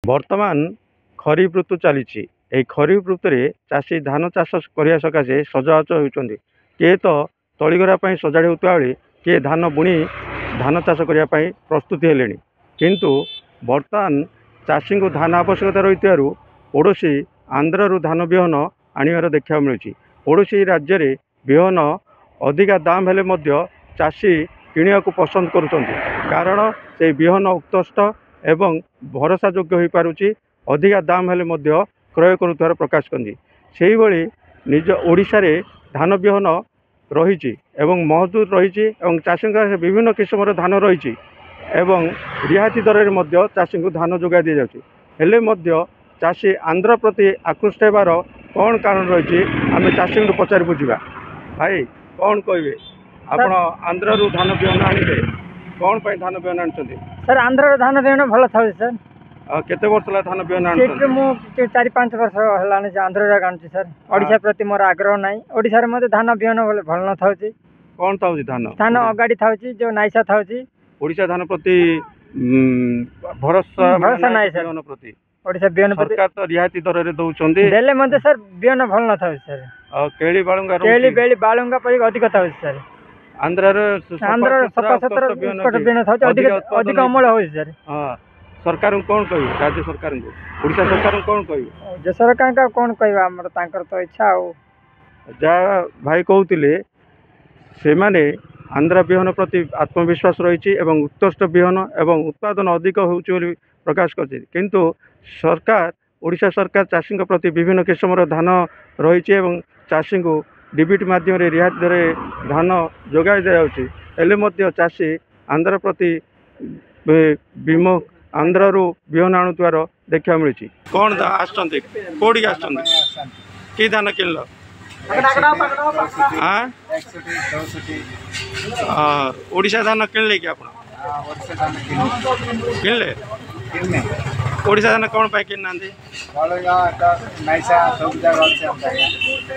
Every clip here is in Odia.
ବର୍ତ୍ତମାନ ଖରିଫ ଋତୁ ଚାଲିଛି। ଏହି ଖରିଫ ଋତୁରେ ଚାଷୀ ଧାନ ଚାଷ କରିବା ସକାଶେ ସଜବାଜ ହେଉଛନ୍ତି। କିଏ ତ ତଳିଗରା ପାଇଁ ସଜାଡ଼ି ହେଉଥିବା ବେଳେ କିଏ ଧାନ ବୁଣି ଧାନ ଚାଷ କରିବା ପାଇଁ ପ୍ରସ୍ତୁତି ହେଲେଣି। କିନ୍ତୁ ବର୍ତ୍ତମାନ ଚାଷୀଙ୍କୁ ଧାନ ଆବଶ୍ୟକତା ରହିଥିବାରୁ ପଡ଼ୋଶୀ ଆନ୍ଧ୍ରରୁ ଧାନ ବିହନ ଆଣିବାର ଦେଖିବାକୁ ମିଳୁଛି। ପଡ଼ୋଶୀ ରାଜ୍ୟରେ ବିହନ ଅଧିକା ଦାମ ହେଲେ ମଧ୍ୟ ଚାଷୀ କିଣିବାକୁ ପସନ୍ଦ କରୁଛନ୍ତି, କାରଣ ସେହି ବିହନ ଉତ୍କୃଷ୍ଟ ଏବଂ ଭରସାଯୋଗ୍ୟ ହୋଇପାରୁଛି। ଅଧିକା ଦାମ ହେଲେ ମଧ୍ୟ କ୍ରୟ କରୁଥିବାର ପ୍ରକାଶ କରନ୍ତି। ସେହିଭଳି ନିଜ ଓଡ଼ିଶାରେ ଧାନ ବିହନ ରହିଛି ଏବଂ ମହଜୁଦ ରହିଛି ଏବଂ ଚାଷୀଙ୍କ ବିଭିନ୍ନ କିସମର ଧାନ ରହିଛି ଏବଂ ରିହାତି ଦରରେ ମଧ୍ୟ ଚାଷୀଙ୍କୁ ଧାନ ଯୋଗାଇ ଦିଆଯାଉଛି। ହେଲେ ମଧ୍ୟ ଚାଷୀ ଆନ୍ଧ୍ର ପ୍ରତି ଆକୃଷ୍ଟ ହେବାର କ'ଣ କାରଣ ରହିଛି, ଆମେ ଚାଷୀଙ୍କୁ ପଚାରି ବୁଝିବା। ଭାଇ କ'ଣ କହିବେ? ଆପଣ ଆନ୍ଧ୍ରରୁ ଧାନ ବିହନ ଆଣିଲେ, କ'ଣ ପାଇଁ ଧାନ ବିହନ ଆଣିଛନ୍ତି? ସାର୍ ଆନ୍ଧ୍ରର ଧାନ ବିହନ ଭଲ ଥାଉଛି ସାର୍। କେତେ ବର୍ଷ ହେଲା ଧାନ ବିହନ ଆଣୁଛନ୍ତି? ମୁଁ 4-5 ବର୍ଷ ହେଲାଣି ଆନ୍ଧ୍ରରେ ଆଣୁଛି ସାର୍। ଓଡ଼ିଶା ପ୍ରତି ମୋର ଆଗ୍ରହ ନାହିଁ। ଓଡ଼ିଶାରେ ମଧ୍ୟ ଧାନ ବିହନ ଭଲ ନଥାଉଛି। କ'ଣ ଥାଉଛି ଧାନ? ଧାନ ଅଗାଡ଼ି ଥାଉଛି, ଯେଉଁ ନାଇସା ଥାଉଛି। ଓଡ଼ିଶା ଧାନ ପ୍ରତି ଭରସା ନାହିଁ ସାର୍। ବିହନ ପ୍ରତି ଓଡ଼ିଶା ବିହନ ପ୍ରତି ସରକାର ତ ରିହାତି ଦରରେ ଦଉଛନ୍ତି, ଦେଲେ ମଧ୍ୟ ସାର୍ ବିହନ ଭଲ ନଥାଉଛି ସାର୍। କେଳି ବାଳୁଙ୍ଗା ବାଳୁଙ୍ଗା ପରି ଅଧିକ ଥାଉଛି ସାର୍। ଆନ୍ଧ୍ରରେ ସଫାସୁତୁରା ବିହନ ଥାଉଛି, ଅଧିକ ଅମଳ ହେଉଛି ସାର୍। ସରକାରଙ୍କୁ କ'ଣ କହିବେ? ରାଜ୍ୟ ସରକାରଙ୍କୁ, ଓଡ଼ିଶା ସରକାରଙ୍କୁ କ'ଣ କହିବେ? ରାଜ୍ୟ ସରକାରଙ୍କୁ ଆଉ କ'ଣ କହିବା, ଆମର ତାଙ୍କର ତ ଇଚ୍ଛା। ଆଉ ଯାହା ଭାଇ କହୁଥିଲେ, ସେମାନେ ଆନ୍ଧ୍ର ବିହନ ପ୍ରତି ଆତ୍ମବିଶ୍ୱାସ ରହିଛି ଏବଂ ଉତ୍କୃଷ୍ଟ ବିହନ ଏବଂ ଉତ୍ପାଦନ ଅଧିକ ହେଉଛି ବୋଲି ପ୍ରକାଶ କରିଛନ୍ତି। କିନ୍ତୁ ସରକାର, ଓଡ଼ିଶା ସରକାର ଚାଷୀଙ୍କ ପ୍ରତି ବିଭିନ୍ନ କିସମର ଧାନ ରହିଛି ଏବଂ ଚାଷୀଙ୍କୁ ଡିବିଟି ମାଧ୍ୟମରେ ରିହାତି ଦରରେ ଧାନ ଯୋଗାଇ ଦିଆଯାଉଛି। ହେଲେ ମଧ୍ୟ ଚାଷୀ ଆନ୍ଧ୍ର ପ୍ରତି ଆନ୍ଧ୍ରରୁ ବିହନ ଆଣୁଥିବାର ଦେଖିବାକୁ ମିଳିଛି। କ'ଣ ଆସିଛନ୍ତି? କେଉଁଠିକି ଆସିଛନ୍ତି? କି ଧାନ କିଣିଲ? ଓଡ଼ିଶା ଧାନ କିଣିଲେ କି ଆପଣ? କିଣିଲେ? ଓଡ଼ିଶା ଧାନ କ'ଣ ପାଇଁ କିଣିନାହାନ୍ତି?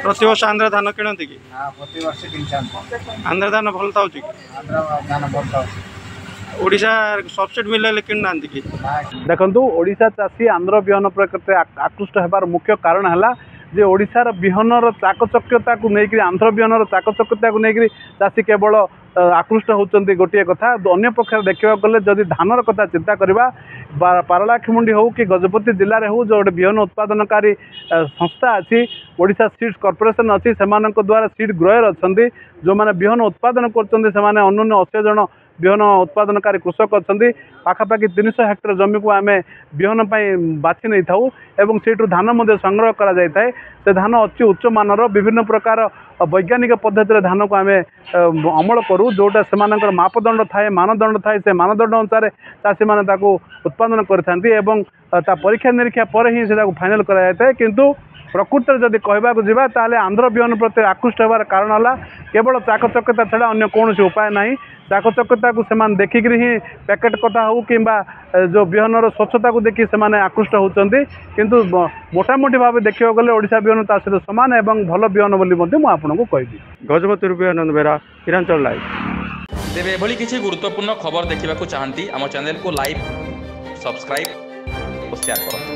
ପ୍ରତିବର୍ଷ ଆନ୍ଧ୍ର ଧାନ କିଣନ୍ତି କି? ଆନ୍ଧ୍ର ଧାନ ଭଲ ଥାଉଛି କି? ଓଡ଼ିଶା ସବସିଡି ମିଳିଲେ କିଣୁନାହାନ୍ତି କି? ଦେଖନ୍ତୁ, ଓଡ଼ିଶା ଚାଷୀ ଆନ୍ଧ୍ର ବିହନ ପ୍ରତି ଆକୃଷ୍ଟ ହେବାର ମୁଖ୍ୟ କାରଣ ହେଲା ଯେ ଓଡ଼ିଶାର ବିହନର ଚାକଚକ୍ୟତାକୁ ନେଇକରି, ଆନ୍ଧ୍ର ବିହନର ଚାକଚକ୍ୟତାକୁ ନେଇକରି ଚାଷୀ କେବଳ ଆକୃଷ୍ଟ ହେଉଛନ୍ତି ଗୋଟିଏ କଥା। ଅନ୍ୟ ପକ୍ଷରେ ଦେଖିବାକୁ ଗଲେ ଯଦି ଧାନର କଥା ଚିନ୍ତା କରିବା, ପାରଳାଖେମୁଣ୍ଡି ହେଉ କି ଗଜପତି ଜିଲ୍ଲାରେ ହେଉ, ଯେଉଁ ଗୋଟେ ବିହନ ଉତ୍ପାଦନକାରୀ ସଂସ୍ଥା ଅଛି, ଓଡ଼ିଶା ସିଡ୍ସ କର୍ପୋରେସନ୍ ଅଛି, ସେମାନଙ୍କ ଦ୍ୱାରା ସିଡ୍ ଗ୍ରୋୟର ଅଛନ୍ତି, ଯେଉଁମାନେ ବିହନ ଉତ୍ପାଦନ କରୁଛନ୍ତି। ସେମାନେ ଅନ୍ୟାନ୍ୟ 80 ଜଣ ବିହନ ଉତ୍ପାଦନକାରୀ କୃଷକ ଅଛନ୍ତି। ପାଖାପାଖି 300 ହେକ୍ଟର ଜମିକୁ ଆମେ ବିହନ ପାଇଁ ବାଛି ନେଇଥାଉ ଏବଂ ସେଇଠୁ ଧାନ ମଧ୍ୟ ସଂଗ୍ରହ କରାଯାଇଥାଏ। ସେ ଧାନ ଅତି ଉଚ୍ଚମାନର ବିଭିନ୍ନ ପ୍ରକାର ବୈଜ୍ଞାନିକ ପଦ୍ଧତିରେ ଧାନକୁ ଆମେ ଅମଳ କରୁ, ଯେଉଁଟା ସେମାନଙ୍କର ମାପଦଣ୍ଡ ଥାଏ, ମାନଦଣ୍ଡ ଥାଏ। ସେ ମାନଦଣ୍ଡ ଅନୁସାରେ ଚାଷୀମାନେ ତାକୁ ଉତ୍ପାଦନ କରିଥାନ୍ତି ଏବଂ ତା ପରୀକ୍ଷା ନିରୀକ୍ଷା ପରେ ହିଁ ସେଟାକୁ ଫାଇନାଲ୍ କରାଯାଇଥାଏ। କିନ୍ତୁ ପ୍ରକୃତରେ ଯଦି କହିବାକୁ ଯିବା, ତାହେଲେ ଆନ୍ଧ୍ର ବିହନ ପ୍ରତି ଆକୃଷ୍ଟ ହେବାର କାରଣ ହେଲା କେବଳ ଚାକଚକ୍ୟତା ଛଡ଼ା ଅନ୍ୟ କୌଣସି ଉପାୟ ନାହିଁ। ଚାକଚକ୍ୟତାକୁ ସେମାନେ ଦେଖିକରି ହିଁ ପ୍ୟାକେଟ୍ କଥା ହେଉ କିମ୍ବା ଯେଉଁ ବିହନର ସ୍ୱଚ୍ଛତାକୁ ଦେଖି ସେମାନେ ଆକୃଷ୍ଟ ହେଉଛନ୍ତି। କିନ୍ତୁ ମୋଟାମୋଟି ଭାବେ ଦେଖିବାକୁ ଗଲେ ଓଡ଼ିଶା ବିହନ ତା ସହିତ ସମାନ ଏବଂ ଭଲ ବିହନ ବୋଲି ମଧ୍ୟ ମୁଁ ଆପଣଙ୍କୁ କହିବି। ଗଜପତିରୁ ବିହନ ବେରା, କିରାଞ୍ଚଳ ଲାଇଭ୍। ତେବେ ଏଭଳି କିଛି ଗୁରୁତ୍ୱପୂର୍ଣ୍ଣ ଖବର ଦେଖିବାକୁ ଚାହାନ୍ତି, ଆମ ଚ୍ୟାନେଲକୁ ଲାଇକ୍, ସବସ୍କ୍ରାଇବ୍ ଓ ସେୟାର କରନ୍ତୁ।